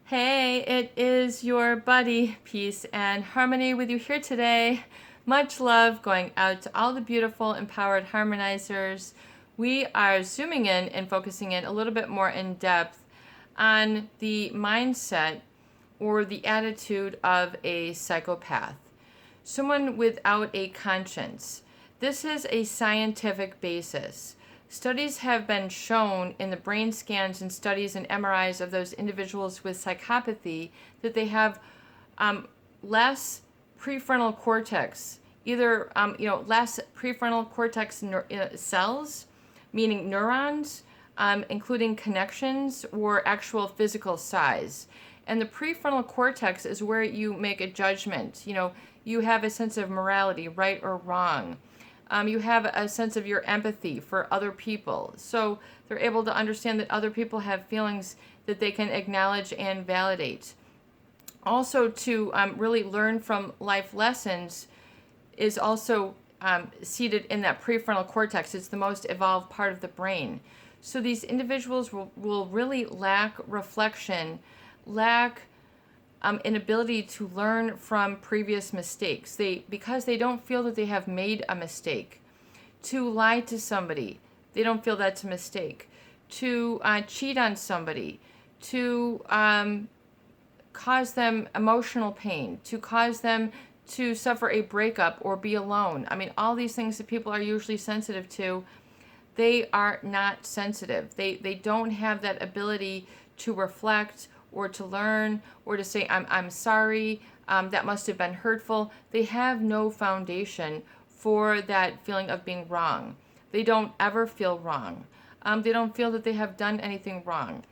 Hey, it is your buddy, Peace and Harmony, with you here today. Much love going out to all the beautiful, empowered harmonizers. We are zooming in and focusing in a little bit more in depth on the mindset or the attitude of a psychopath, someone without a conscience. This is a scientific basis. Studies have been shown in the brain scans and studies and MRIs of those individuals with psychopathy that they have less prefrontal cortex, either less prefrontal cortex cells, meaning neurons, including connections or actual physical size. And the prefrontal cortex is where you make a judgment. You have a sense of morality, right or wrong. You have a sense of your empathy for other people. So they're able to understand that other people have feelings that they can acknowledge and validate. Also, to really learn from life lessons is also seated in that prefrontal cortex. It's the most evolved part of the brain. So these individuals will really lack reflection, lack an ability to learn from previous mistakes. Because they don't feel that they have made a mistake. To lie to somebody, they don't feel that's a mistake. To cheat on somebody, to cause them emotional pain, to cause them to suffer a breakup or be alone. I mean, all these things that people are usually sensitive to, they are not sensitive. They don't have that ability to reflect or to learn, or to say, I'm sorry, that must have been hurtful. They have no foundation for that feeling of being wrong. They don't ever feel wrong. They don't feel that they have done anything wrong.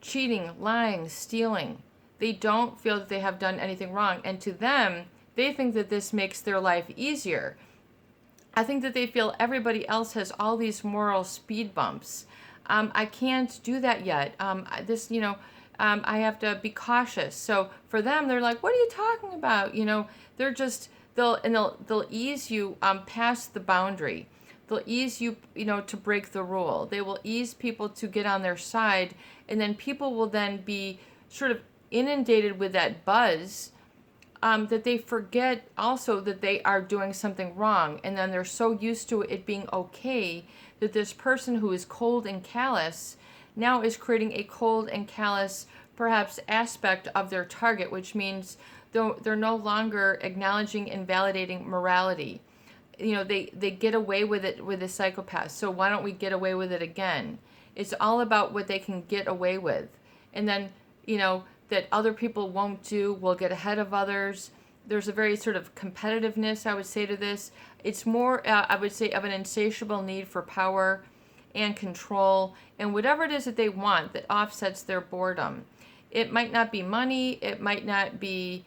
Cheating, lying, stealing, they don't feel that they have done anything wrong. And to them, they think that this makes their life easier. I think that they feel everybody else has all these moral speed bumps. I can't do that yet. I have to be cautious. So for them, they're like, "What are you talking about?" They'll ease you past the boundary. They'll ease you, to break the rule. They will ease people to get on their side, and then people will then be sort of inundated with that buzz that they forget also that they are doing something wrong, and then they're so used to it being okay that this person who is cold and callous now is creating a cold and callous, perhaps, aspect of their target, which means they're no longer acknowledging and validating morality. They get away with it with a psychopath, so why don't we get away with it again? It's all about what they can get away with. And then, that other people won't do, will get ahead of others. There's a very sort of competitiveness, I would say, to this. It's more, I would say, of an insatiable need for power and control and whatever it is that they want that offsets their boredom. It might not be money. It might not be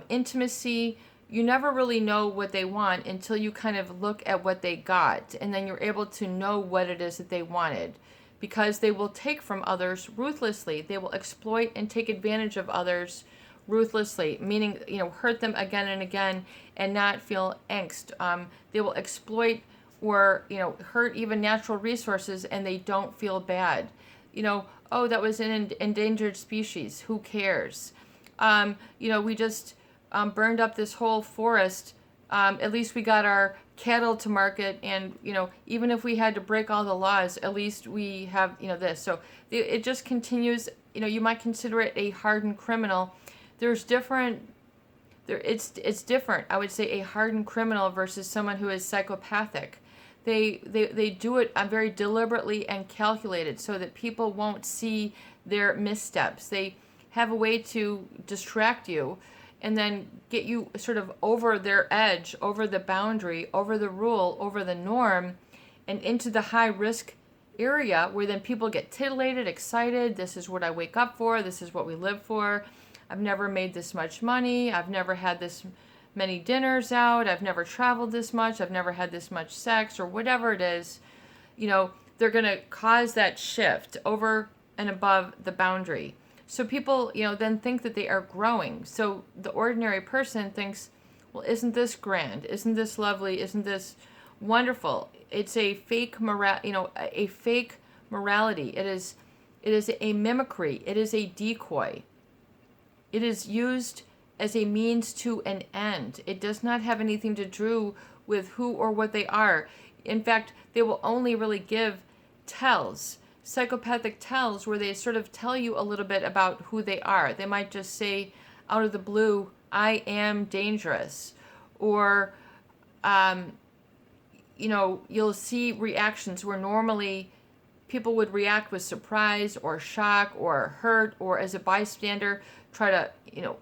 intimacy. You never really know what they want until you kind of look at what they got, and then you're able to know what it is that they wanted. Because they will take from others ruthlessly. They will exploit and take advantage of others ruthlessly, meaning, hurt them again and again and not feel angst. They will exploit or, hurt even natural resources, and they don't feel bad. Oh, that was an endangered species. Who cares? We just burned up this whole forest. At least we got our cattle to market, and even if we had to break all the laws, at least we have this. So it just continues. You might consider it a hardened criminal. It's different. I would say a hardened criminal versus someone who is psychopathic. They do it very deliberately and calculated so that people won't see their missteps. They have a way to distract you and then get you sort of over their edge, over the boundary, over the rule, over the norm, and into the high risk area where then people get titillated, excited. This is what I wake up for. This is what we live for. I've never made this much money. I've never had this many dinners out. I've never traveled this much. I've never had this much sex, or whatever it is. They're going to cause that shift over and above the boundary. So people, then think that they are growing. So the ordinary person thinks, well, isn't this grand? Isn't this lovely? Isn't this wonderful? It's a fake a fake morality. It is a mimicry. It is a decoy. It is used as a means to an end. It does not have anything to do with who or what they are. In fact, they will only really give tells, psychopathic tells, where they sort of tell you a little bit about who they are. They might just say out of the blue, I am dangerous. Or, you'll see reactions where normally people would react with surprise or shock or hurt, or as a bystander try to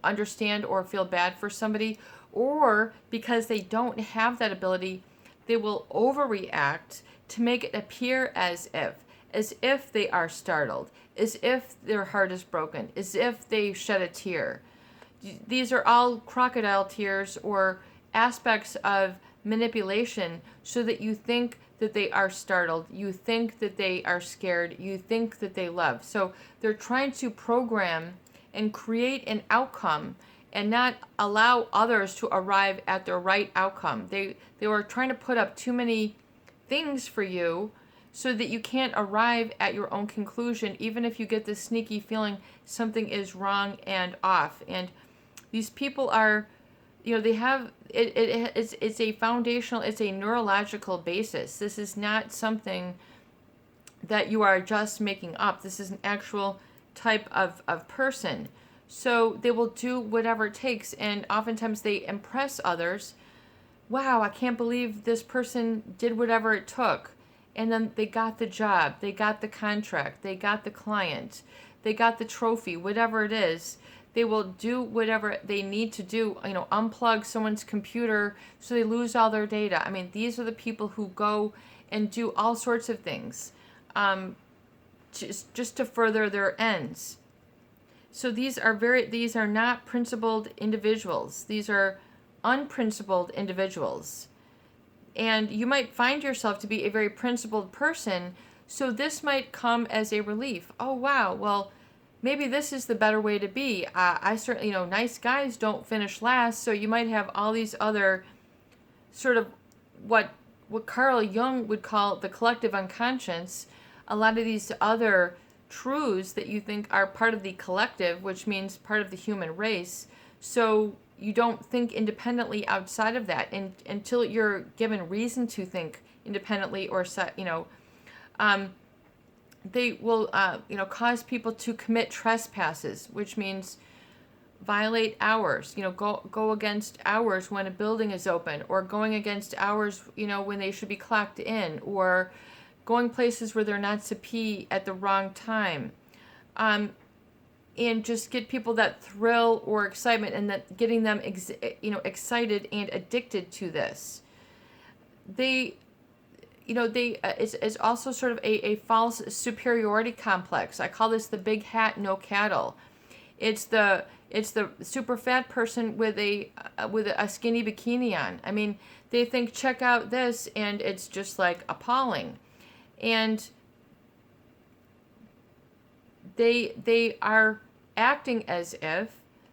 understand or feel bad for somebody. Or because they don't have that ability, they will overreact to make it appear as if they are startled, as if their heart is broken, as if they shed a tear. These are all crocodile tears or aspects of manipulation, so that you think that they are startled, you think that they are scared, you think that they love. So they're trying to program and create an outcome and not allow others to arrive at the right outcome. They were trying to put up too many things for you so that you can't arrive at your own conclusion, even if you get this sneaky feeling something is wrong and off. And these people are, they have, it's a foundational, it's a neurological basis. This is not something that you are just making up. This is an actual type of person. So they will do whatever it takes, and oftentimes they impress others. Wow, I can't believe this person did whatever it took. And then they got the job, they got the contract, they got the client, they got the trophy, whatever it is. They will do whatever they need to do, unplug someone's computer so they lose all their data. I mean, these are the people who go and do all sorts of things just to further their ends. So these are not principled individuals. These are unprincipled individuals. And you might find yourself to be a very principled person, so this might come as a relief. Oh, wow, well, maybe this is the better way to be. I certainly, nice guys don't finish last, so you might have all these other sort of what Carl Jung would call the collective unconscious, a lot of these other truths that you think are part of the collective, which means part of the human race. So you don't think independently outside of that until you're given reason to think independently, or they will cause people to commit trespasses, which means violate hours, go against hours when a building is open, or going against hours when they should be clocked in, or going places where they're not to pee at the wrong time, and just get people that thrill or excitement, and that getting them excited and addicted to this. It's also sort of a false superiority complex. I call this the big hat, no cattle. It's the super fat person with a skinny bikini on. I mean, they think, check out this, and it's just like appalling. And they are acting as if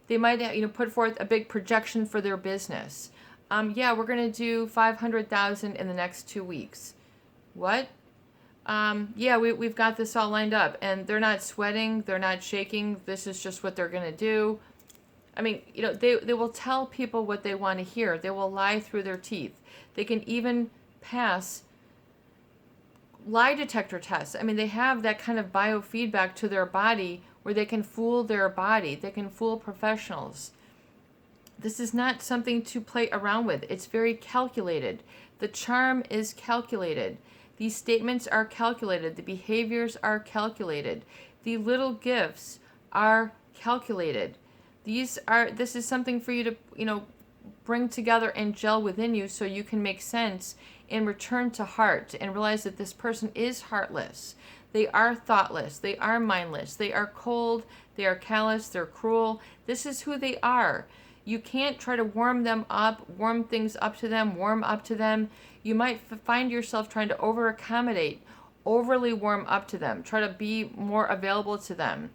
they might put forth a big projection for their business. We're going to do 500,000 in the next 2 weeks. What? We've got this all lined up, and they're not sweating, they're not shaking. This is just what they're going to do. I mean, they will tell people what they want to hear. They will lie through their teeth. They can even pass lie detector tests. I mean, they have that kind of biofeedback to their body where they can fool their body. They can fool professionals. This is not something to play around with. It's very calculated. The charm is calculated. These statements are calculated. The behaviors are calculated. The little gifts are calculated. This is something for you to, bring together and gel within you, so you can make sense and return to heart and realize that this person is heartless. They are thoughtless. They are mindless. They are cold. They are callous. They're cruel. This is who they are. You can't try to warm them up, warm things up to them, warm up to them. You might find yourself trying to over-accommodate, overly warm up to them, try to be more available to them.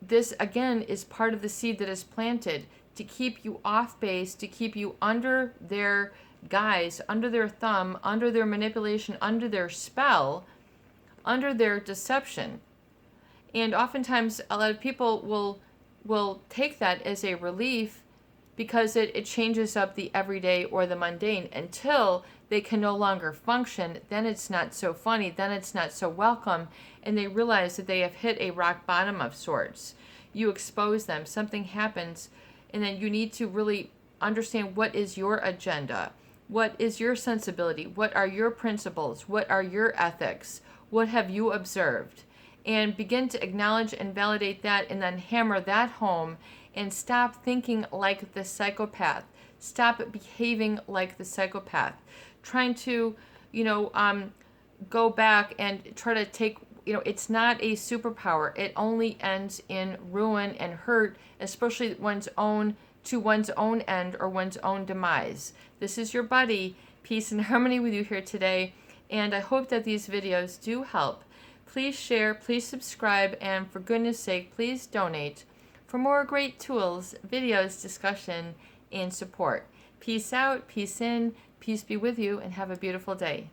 This, again, is part of the seed that is planted to keep you off base, to keep you under their guise, under their thumb, under their manipulation, under their spell, under their deception. And oftentimes a lot of people will take that as a relief because it changes up the everyday or the mundane until they can no longer function. Then it's not so funny, then it's not so welcome, and they realize that they have hit a rock bottom of sorts. You expose them, something happens, and then you need to really understand what is your agenda, what is your sensibility, what are your principles, what are your ethics, what have you observed, and begin to acknowledge and validate that, and then hammer that home, and stop thinking like the psychopath. Stop behaving like the psychopath. Trying to, go back and try to take, it's not a superpower. It only ends in ruin and hurt, especially to one's own end or one's own demise. This is your buddy. Peace and harmony with you here today. And I hope that these videos do help. Please share, please subscribe, and for goodness sake, please donate for more great tools, videos, discussion, and support. Peace out, peace in, peace be with you, and have a beautiful day.